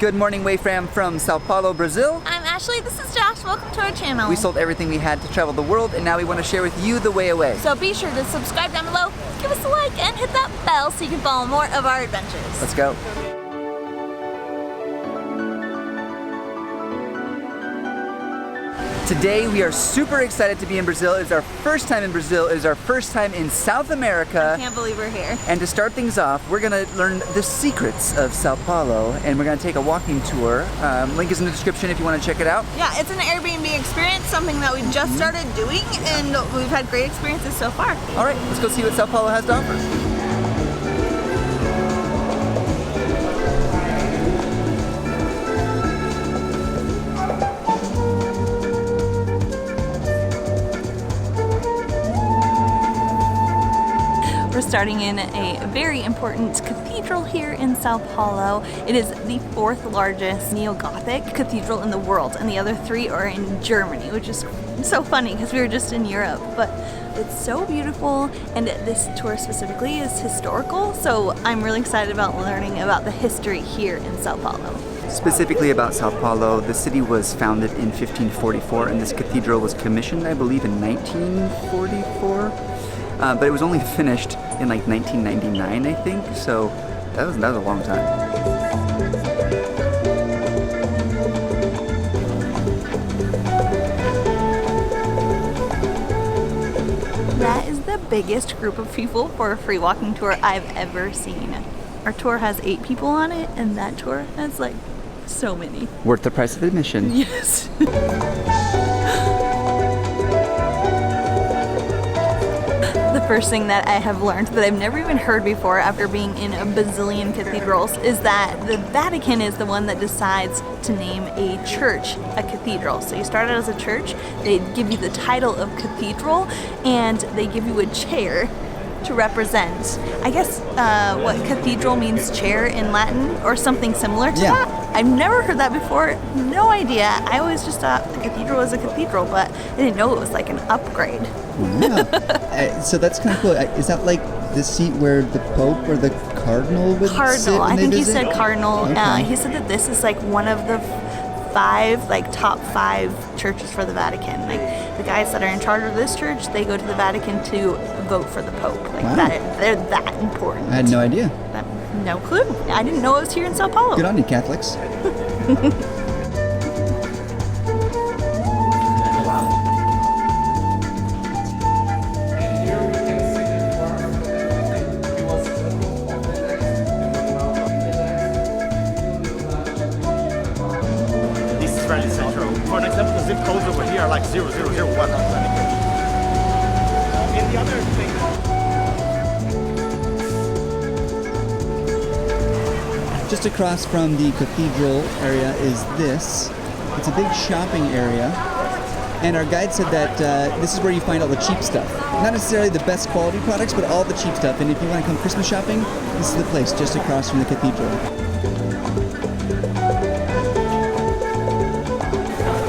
Good morning, Wayfam from Sao Paulo, Brazil. I'm Ashley, this is Josh, welcome to our channel. We sold everything we had to travel the world, and now we want to share with you the way away. So be sure to subscribe down below, give us a like, and hit that bell so you can follow more of our adventures. Let's go. Today we are super excited to be in Brazil. It's our first time in Brazil. It is our first time in South America. I can't believe we're here. And to start things off, we're gonna learn the secrets of Sao Paulo, and we're gonna take a walking tour. Link is in the description if you want to check it out. Yeah, it's an Airbnb experience, something that we just started doing, and we've had great experiences so far. All right, let's go see what Sao Paulo has to offer. We're starting in a very important cathedral here in Sao Paulo. It is the fourth largest neo-Gothic cathedral in the world, and the other three are in Germany, which is so funny because we were just in Europe. But it's so beautiful, and this tour specifically is historical, so I'm really excited about learning about the history here in Sao Paulo. Specifically about Sao Paulo, the city was founded in 1544, and this cathedral was commissioned, I believe, in 1944. But it was only finished in like 1999, I think, so that was a long time. That is the biggest group of people for a free walking tour I've ever seen. Our tour has 8 people on it, and that tour has like so many. Worth the price of admission. Yes. The first thing that I have learned that I've never even heard before after being in a bazillion cathedrals is that the Vatican is the one that decides to name a church a cathedral. So you start out as a church, they give you the title of cathedral, and they give you a chair to represent, I guess, what cathedral means chair in Latin or something similar to that. I've never heard that before, no idea. I always just thought the cathedral was a cathedral, but I didn't know it was like an upgrade. Yeah. So that's kind of cool. Is that like the seat where the Pope or the Cardinal would sit Cardinal, when I they think he visit? said Cardinal. Okay. He said that this is like one of the top five churches for the Vatican. Like the guys that are in charge of this church, they go to the Vatican to vote for the Pope. Like Wow. they're that important. I had no idea. No clue. I didn't know it was here in Sao Paulo. Good on you, Catholics. This is very central. For example, the zip codes over here are like 0001. And the other thing. Just across from the cathedral area is this. It's a big shopping area. And our guide said that this is where you find all the cheap stuff. Not necessarily the best quality products, but all the cheap stuff. And if you want to come Christmas shopping, this is the place just across from the cathedral.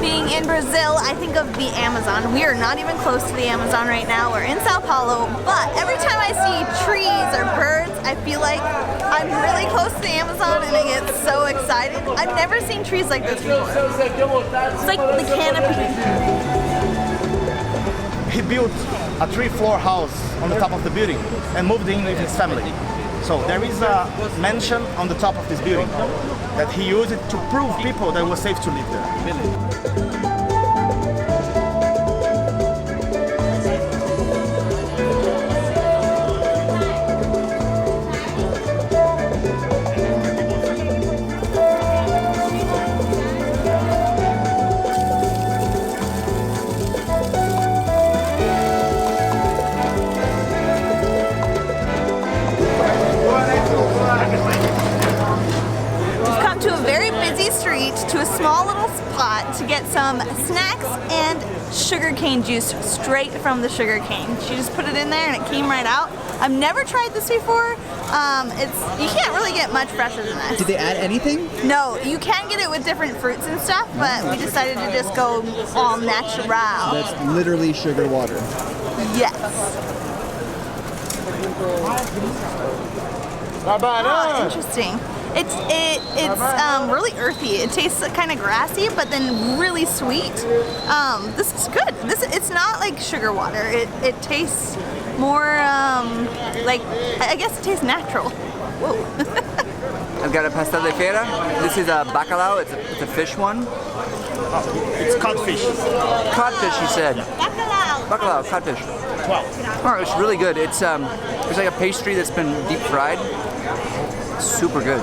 Being in Brazil, I think of the Amazon. We are not even close to the Amazon right now. We're in Sao Paulo, but every time I see trees or birds, I feel like I'm really close to the Amazon and I get so excited. I've never seen trees like this before. It's like the canopy. He built a 3-floor house on the top of the building and moved in with his family. So there is a mansion on the top of this building that he used to prove people that it was safe to live there. To a small little spot to get some snacks and sugarcane juice straight from the sugarcane. She just put it in there and it came right out. I've never tried this before. You can't really get much fresher than this. Did they add anything? No, you can get it with different fruits and stuff, but we decided to just go all natural. That's literally sugar water. Yes. Oh, interesting. It's really earthy. It tastes kind of grassy, but then really sweet. This is good. It's not like sugar water. It tastes more like, I guess it tastes natural. Whoa. I've got a pastel de feira. This is a bacalao. It's a fish one. It's codfish. Codfish, you said. Bacalao. Bacalao, codfish. 12. Oh, it's really good. It's like a pastry that's been deep fried. Super good.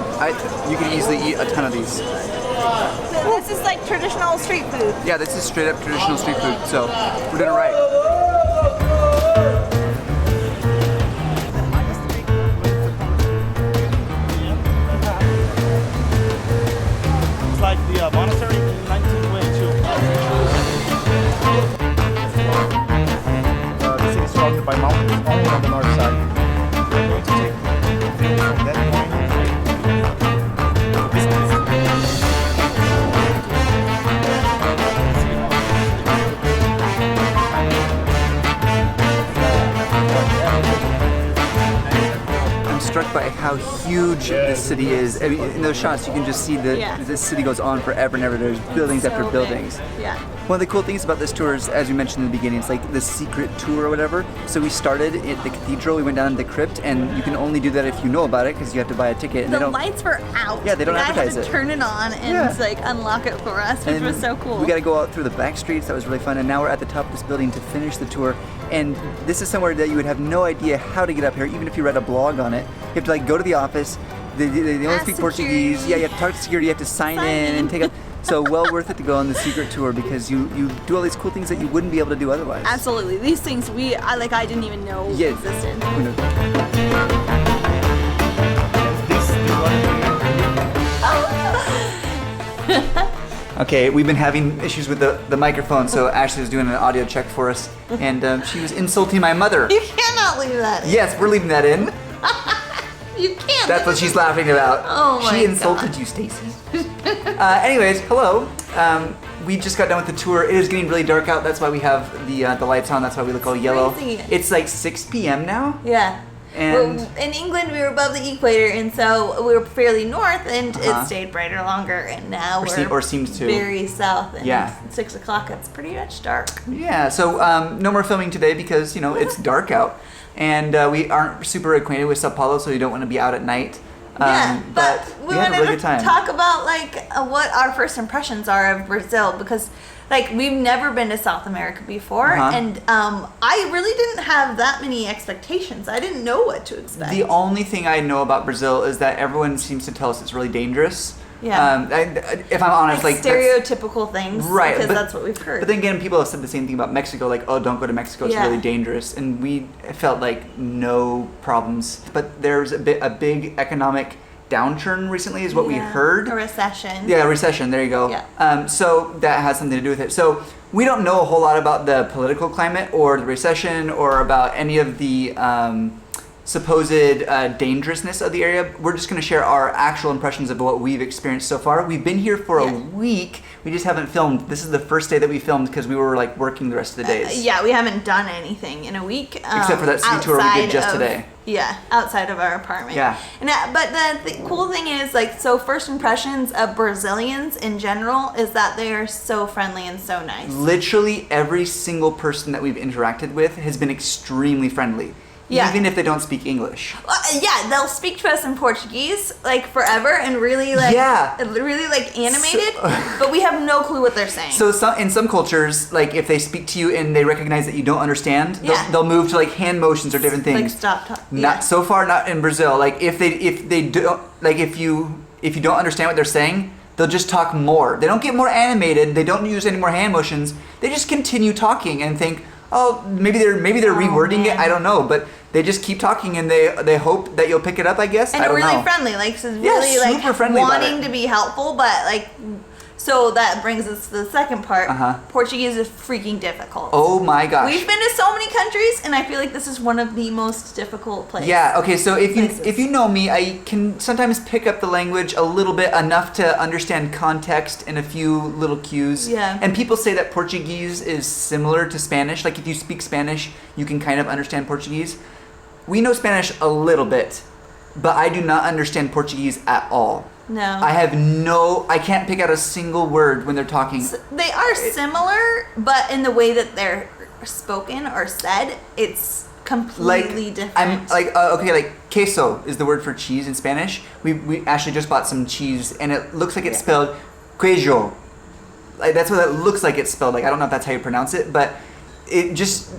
You can easily eat a ton of these. This is like traditional street food. Yeah, this is straight up traditional street food. So we're doing it right. It's like the monastery in 1922. The city is surrounded by mountains only on the north side. We're going to take a view from that point. I'm struck by how huge this city is. I mean, in those shots, you can just see that this city goes on forever and ever. There's buildings after buildings. Yeah. One of the cool things about this tour is, as you mentioned in the beginning, it's like the secret tour or whatever. So we started at the cathedral, we went down to the crypt, and you can only do that if you know about it because you have to buy a ticket. And The lights were out. Yeah, they don't the guy advertise had to it. turn it on and like unlock it for us, which And was so cool. We got to go out through the back streets. That was really fun. And now we're at the top of this building to finish the tour. And this is somewhere that you would have no idea how to get up here, even if you read a blog on it. You have to like go to the office. They only Ask speak security. Portuguese. Yeah, you have to talk to security. You have to sign in and take a. So well worth it to go on the secret tour because you do all these cool things that you wouldn't be able to do otherwise. Absolutely. These things I didn't even know Yeah. existed. Okay, we've been having issues with the microphone, so Ashley was doing an audio check for us, and she was insulting my mother. You cannot leave that. Yes, we're leaving that in. You can't. That's what she's laughing about. Oh my She insulted God. you, Stacy. Anyways, hello. We just got done with the tour. It is getting really dark out. That's why we have the lights on. That's why we look all yellow. crazy. It's like 6 p.m. now. Yeah. And In England, we were above the equator, and so we were fairly north, and Uh-huh. it stayed brighter longer. And now or seems to. very south, and Yeah. 6 o'clock. It's pretty much dark. Yeah, so no more filming today because, it's dark out. And we aren't super acquainted with Sao Paulo, so you don't want to be out at night. Yeah, but we had a wanted really good to time. talk about what our first impressions are of Brazil because we've never been to South America before, Uh-huh. and I really didn't have that many expectations. I didn't know what to expect. The only thing I know about Brazil is that everyone seems to tell us it's really dangerous. Yeah. If I'm honest, that's- stereotypical things, Right, Because but- that's what we've heard. But then again, people have said the same thing about Mexico, like, oh, don't go to Mexico, it's Yeah. really dangerous. And we felt like no problems. But there's a big economic downturn recently is what we Yeah. heard. A recession. Yeah, recession, there you go. Yeah. So that has something to do with it. So we don't know a whole lot about the political climate or the recession or about any of the supposed dangerousness of the area. We're just going to share our actual impressions of what we've experienced so far. We've been here for a week. We just haven't filmed. This is the first day that we filmed because we were working the rest of the days. Yeah, we haven't done anything in a week. Except for that city tour we did just today. Yeah, outside of our apartment. Yeah. And but the cool thing is, so first impressions of Brazilians in general is that they are so friendly and so nice. Literally every single person that we've interacted with has been extremely friendly. Yeah. Even if they don't speak English. Yeah, they'll speak to us in Portuguese forever and really really animated, but we have no clue what they're saying. So in some cultures, if they speak to you and they recognize that you don't understand, they'll move to hand motions or different things. Stop talking. Not so far, not in Brazil. If they do, if you don't understand what they're saying, they'll just talk more. They don't get more animated. They don't use any more hand motions. They just continue talking and think, oh, maybe they're rewording it. I don't know, but they just keep talking and they hope that you'll pick it up. I guess. And I don't really know. friendly, really super friendly about wanting it. to be helpful, but so that brings us to the second part. Uh-huh. Portuguese is freaking difficult. Oh my gosh. We've been to so many countries, and I feel like this is one of the most difficult places. Yeah. Okay. So if you know me, I can sometimes pick up the language a little bit enough to understand context and a few little cues. Yeah. And people say that Portuguese is similar to Spanish. If you speak Spanish, you can kind of understand Portuguese. We know Spanish a little bit. but I do not understand Portuguese at all. No. I can't pick out a single word when they're talking. They are similar, but in the way that they're spoken or said, it's completely different. I'm like queso is the word for cheese in Spanish. We actually just bought some cheese, and it looks like it's spelled queijo. Like that's what it looks like it's spelled. Like I don't know if that's how you pronounce it, but it just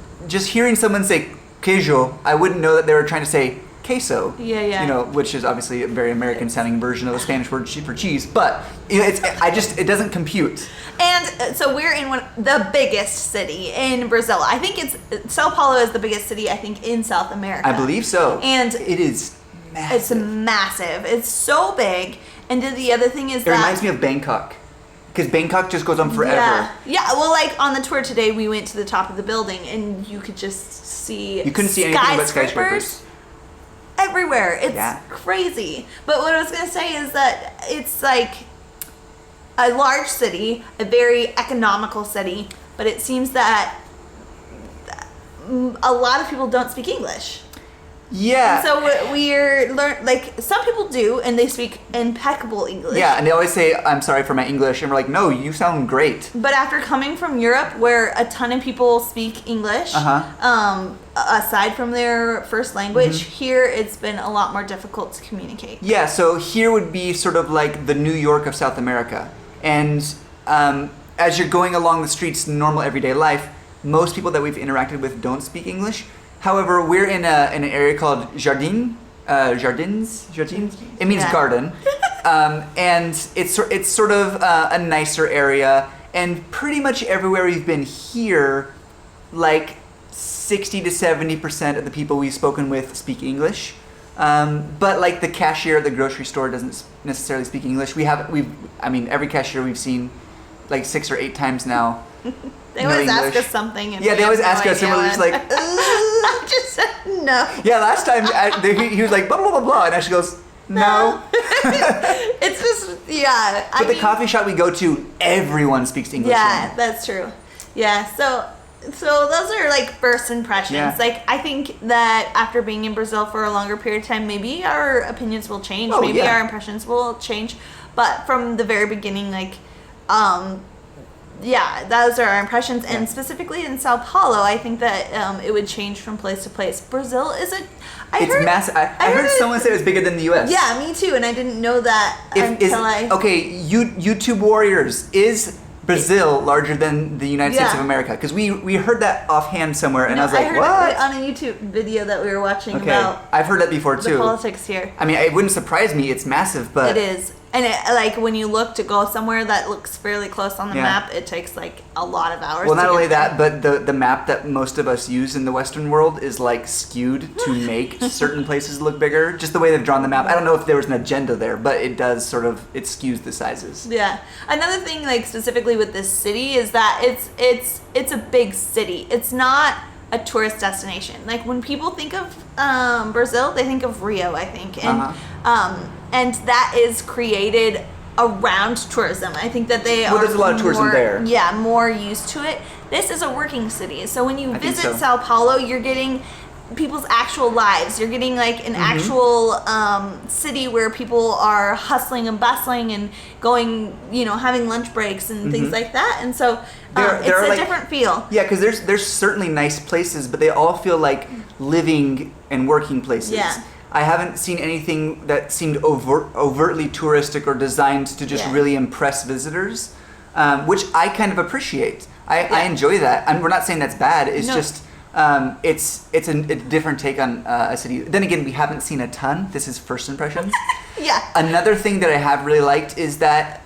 hearing someone say queijo, I wouldn't know that they were trying to say queso. Yeah. You know, which is obviously a very American sounding version of the Spanish word for cheese, but you know, it doesn't compute. And so we're in the biggest city in Brazil. I think Sao Paulo is the biggest city, I think, in South America. I believe so. And it is massive. It's massive. It's so big. And then the other thing is it reminds me of Bangkok. Because Bangkok just goes on forever. Yeah. Well, like on the tour today, we went to the top of the building, and you could just see. You couldn't see anything but skyscrapers everywhere. It's crazy. But what I was gonna say is that it's like a large city, a very economical city, but it seems that a lot of people don't speak English. Yeah. And so we're like some people do, and they speak impeccable English. Yeah, and they always say, "I'm sorry for my English," and we're like, "No, you sound great." But after coming from Europe, where a ton of people speak English, aside from their first language, here it's been a lot more difficult to communicate. Yeah, so here would be sort of like the New York of South America, and as you're going along the streets, normal everyday life, most people that we've interacted with don't speak English. However, we're in an area called Jardins. It means garden, and it's sort of a nicer area. And pretty much everywhere we've been here, like 60 to 70% of the people we've spoken with speak English. But like the cashier at the grocery store doesn't necessarily speak English. Every cashier we've seen like 6 or 8 times now. They always ask us something. And they always ask us, and we're just like, I just said no. Yeah, last time he was like, blah, blah, blah, blah, and Ashley goes, no. It's just, yeah. But the coffee shop we go to, everyone speaks English. Yeah, that's true. Yeah, so those are like first impressions. Yeah. Like I think that after being in Brazil for a longer period of time, maybe our opinions will change. Maybe our impressions will change. But from the very beginning, like, those are our impressions. And specifically in Sao Paulo, I think that it would change from place to place. Brazil is it's massive. I heard someone say it was bigger than the U.S. Yeah, me too. And I didn't know that Okay, YouTube Warriors, is Brazil larger than the United States of America? Because we heard that offhand somewhere, and I was like, what? I heard it on a YouTube video that we were watching about. I've heard that before too. The politics here. I mean, it wouldn't surprise me. It's massive, but it is. And like when you look to go somewhere that looks fairly close on the map, it takes like a lot of hours. Well, not only that, but the map that most of us use in the Western world is like skewed to make certain places look bigger. Just the way they've drawn the map. I don't know if there was an agenda there, but it does it skews the sizes. Yeah. Another thing, like specifically with this city, is that it's a big city. It's not a tourist destination. Like when people think of Brazil, they think of Rio, I think, and that is created around tourism. I think that they are. There's a lot of tourism there. Yeah, more used to it. This is a working city, so when you visit Sao Paulo, you're getting people's actual lives. You're getting like an actual city where people are hustling and bustling and going, having lunch breaks and things like that. And so it's a different feel. Yeah, because there's certainly nice places, but they all feel like living and working places. Yeah. I haven't seen anything that seemed overtly touristic or designed to just really impress visitors, which I kind of appreciate. I enjoy that. We're not saying that's bad. It's just it's a different take on a city. Then again, we haven't seen a ton. This is first impressions. Yeah. Another thing that I have really liked is that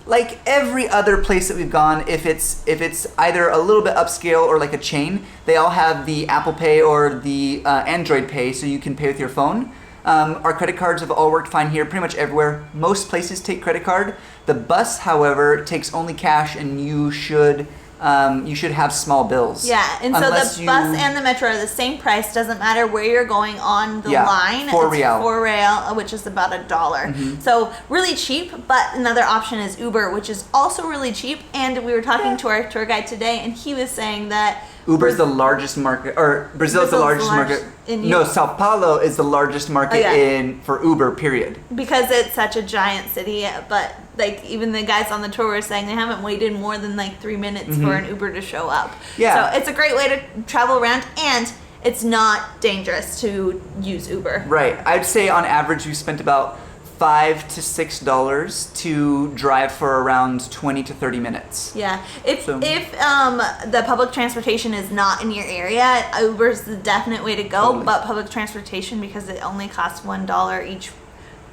like every other place that we've gone, if it's either a little bit upscale or like a chain, they all have the Apple Pay or the Android Pay, so you can pay with your phone. Our credit cards have all worked fine here, pretty much everywhere. Most places take credit card. The bus, however, takes only cash, and you should have small bills. Yeah, and so the bus and the metro are the same price. Doesn't matter where you're going on the line. $4 real. $4 real, which is about $1. So really cheap. But another option is Uber, which is also really cheap. And we were talking to our tour guide today, and he was saying that Uber's the largest market, or Brazil's the largest market. No, Sao Paulo is the largest market for Uber, period. Because it's such a giant city, but like even the guys on the tour were saying they haven't waited more than like 3 minutes for an Uber to show up. Yeah. So it's a great way to travel around, and it's not dangerous to use Uber. Right. I'd say on average we spent about $5 to $6 to drive for around 20 to 30 minutes. Yeah. If the public transportation is not in your area, Uber's the definite way to go. Totally. But public transportation, because it only costs $1 each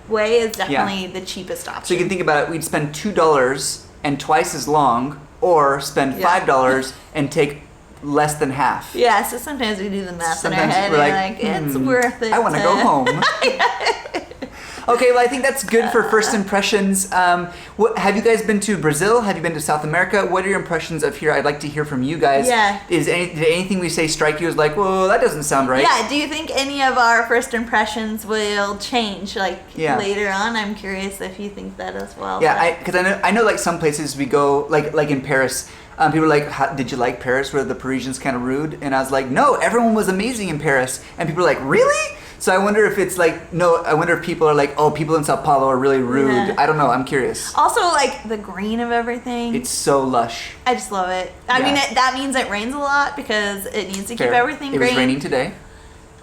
way, is definitely the cheapest option. So you can think about it, we'd spend $2 and twice as long, or spend $5 and take less than half. Yeah, so sometimes we do the math in our Sometimes head we're and like, we're like, it's worth it. I want to go home. Okay, well, I think that's good for first impressions. Have you guys been to Brazil? Have you been to South America? What are your impressions of here? I'd like to hear from you guys. Yeah. Did anything we say strike you as like, whoa, that doesn't sound right? Yeah, do you think any of our first impressions will change later on? I'm curious if you think that as well. Yeah, because I know like some places we go, like in Paris, people are like, did you like Paris? Were the Parisians kind of rude? And I was like, no, everyone was amazing in Paris. And people are like, really? So I wonder if it's like, no, I wonder if people are like, oh, people in Sao Paulo are really rude. Yeah. I don't know, I'm curious. Also, like, the green of everything. It's so lush. I just love it. I mean, that means it rains a lot because it needs to keep everything green. It was raining today.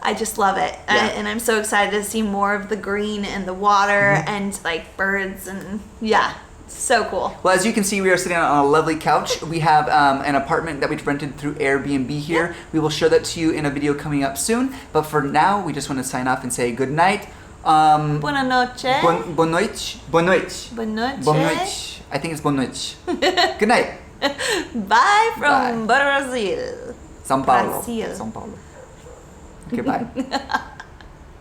I just love it. Yeah. And I'm so excited to see more of the green and the water and, like, birds and, so cool. Well, as you can see, we are sitting on a lovely couch. We have an apartment that we've rented through Airbnb here. Yeah. We will show that to you in a video coming up soon. But for now, we just want to sign off and say good night. Buona noche. Bon noite. Bon noite. Bon noche. Bon noite. I think it's bon noite. Good night. Bye from Brazil. Sao Paulo. Brazil. Sao Paulo. Okay, bye.